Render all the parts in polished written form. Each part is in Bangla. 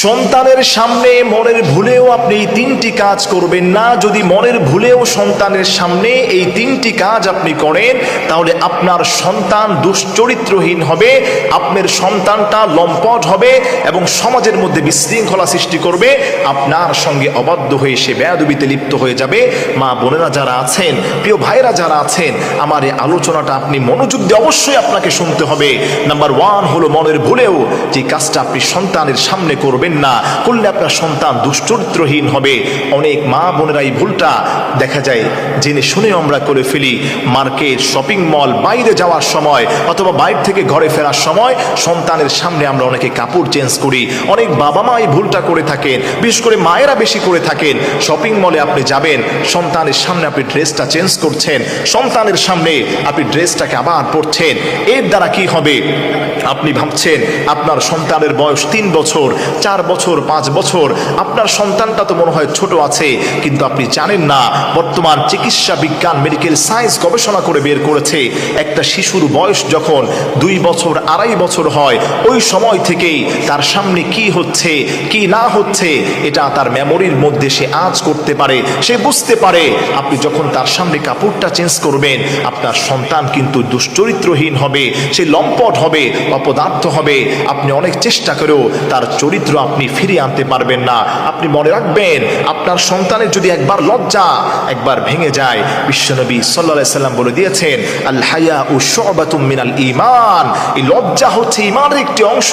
সন্তানের সামনে মনের ভুলেও আপনি এই তিনটি কাজ করবেন না। যদি মনের ভুলেও সন্তানের সামনে এই তিনটি কাজ আপনি করেন, তাহলে আপনার সন্তান দুশ্চরিত্রহীন হবে, আপনার সন্তানটা লম্পট হবে এবং সমাজের মধ্যে বিশৃঙ্খলা সৃষ্টি করবে, আপনার সঙ্গে অবাধ্য হয়ে সে বেয়াদবিতে লিপ্ত হয়ে যাবে। মা বোনেরা যারা আছেন, প্রিয় ভাইরা যারা আছেন, আমার এই আলোচনাটা আপনি মনোযোগ দিয়ে অবশ্যই আপনাকে শুনতে হবে। নাম্বার 1 হলো, মনের ভুলেও যে কাজটা আপনি সন্তানের সামনে করবেন না, করলে আপনার সন্তান দুশ্চরিত্রহীন হবে। অনেক মা বোনেরা এই ভুলটা দেখা যায় জেনে শুনেও আমরা করে ফেলি। মার্কেট, শপিং মল, বাইরে যাওয়ার সময় অথবা বাইরে থেকে ঘরে ফেরার সময় সন্তানের সামনে আমরা অনেকে কাপড় চেঞ্জ করি। অনেক বাবা মা এই ভুলটা করে থাকেন, বিশেষ করে মায়েরা বেশি করে থাকেন। শপিং মলে আপনি যাবেন, সন্তানের সামনে আপনি ড্রেসটা চেঞ্জ করছেন, সন্তানের সামনে আপনি ড্রেসটাকে আবার পরছেন। এর দ্বারা কি হবে? আপনি ভাবছেন আপনার সন্তানের বয়স 3 বছর, 4 বছর, 5 বছর, আপনার সন্তানটা তো মনে হয় ছোট আছে, কিন্তু আপনি জানেন না বর্তমান চিকিৎসা বিজ্ঞান, মেডিকেল সায়েন্স গবেষণা করে বের করেছে একটা শিশুর বয়স যখন 2 বছর, 2.5 বছর হয়, ওই সময় থেকেই তার সামনে কি হচ্ছে কি না হচ্ছে এটা তার মেমোরির মধ্যে সে আঁচ করতে পারে, সে বুঝতে পারে। আপনি যখন তার সামনে কাপড়টা চেঞ্জ করবেন, আপনার সন্তান কিন্তু দুশ্চরিত্রহীন হবে, সে লম্পট হবে, অপদার্থ হবে। আপনি অনেক চেষ্টা করেও তার চরিত্র আপনি ফিরিয়ে আনতে পারবেন না। আপনি মনে রাখবেন, আপনার সন্তানের যদি একবার লজ্জা একবার ভেঙে যায়, বিশ্বনবী সাল্লাল্লাহু আলাইহি সাল্লাম বলে দিয়েছেন, আল হায়াউ শু'বাতুম মিনাল ঈমান। এই লজ্জা হচ্ছে ঈমানের একটি অংশ।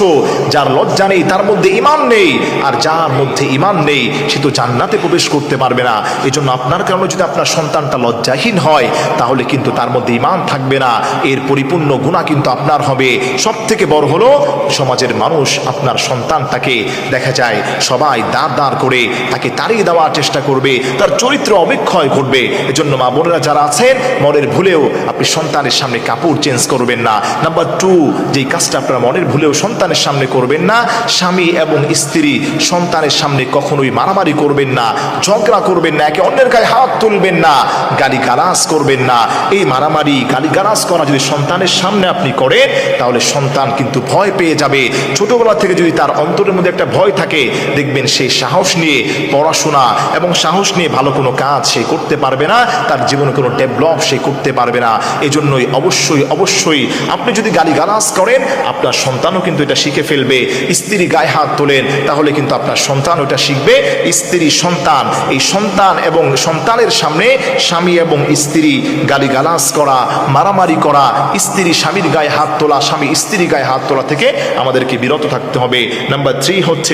যার লজ্জা নেই তার মধ্যে ঈমান নেই, আর যার মধ্যে ঈমান নেই সে তো জান্নাতে প্রবেশ করতে পারবে না। এজন্য আপনার কারণে যদি আপনার সন্তানটা লজ্জাহীন হয়, তাহলে কিন্তু তার মধ্যে ঈমান থাকবে না, এর পরিপূর্ণ গুনাহ কিন্তু আপনার হবে। সব থেকে বড় হলো, সমাজের মানুষ আপনার সন্তানটাকে দেখা যায় সবাই দাঁড় করে তাকে তাড়িয়ে দেওয়ার চেষ্টা করবে, তার চরিত্র অবক্ষয় ঘটবে। এজন্য মা বোনেরা যারা আছেন, মনের ভুলেও আপনি সন্তানের সামনে কাপড় চেঞ্জ করবেন না। নাম্বার 2, যেই কাজটা আপনার মনের ভুলেও সন্তানের সামনে করবেন না, স্বামী এবং স্ত্রী সন্তানের সামনে কখনোই মারামারি করবেন না, ঝগড়া করবেন না, একে অন্যের গায়ে হাত তুলবেন না, গালিগালাজ করবেন না। এই মারামারি, গালিগালাজ করা যদি সন্তানের সামনে আপনি করেন, তাহলে সন্তান কিন্তু ভয় পেয়ে যাবে। ছোটবেলা থেকে যদি তার অন্তরের মধ্যে একটা ভয় থাকে, দেখবেন সেই সাহস নিয়ে পড়াশোনা এবং সাহস নিয়ে ভালো কোনো কাজ সে করতে পারবে না, তার জীবনে কোনো ডেভেলপ সে করতে পারবে না। এজন্যই অবশ্যই আপনি যদি গালিগালাজ করেন, আপনার সন্তানও কিন্তু এটা শিখে ফেলবে। স্ত্রী গায়ে হাত তোলেন, তাহলে কিন্তু আপনার সন্তান ওটা শিখবে। স্ত্রী, সন্তান, এই সন্তান এবং সন্তানের সামনে স্বামী এবং স্ত্রী গালিগালাজ করা, মারামারি করা, স্ত্রী স্বামীর গায়ে হাত তোলা, স্বামী স্ত্রী গায়ে হাত তোলা থেকে আমাদেরকে বিরত থাকতে হবে। নাম্বার 3 হচ্ছে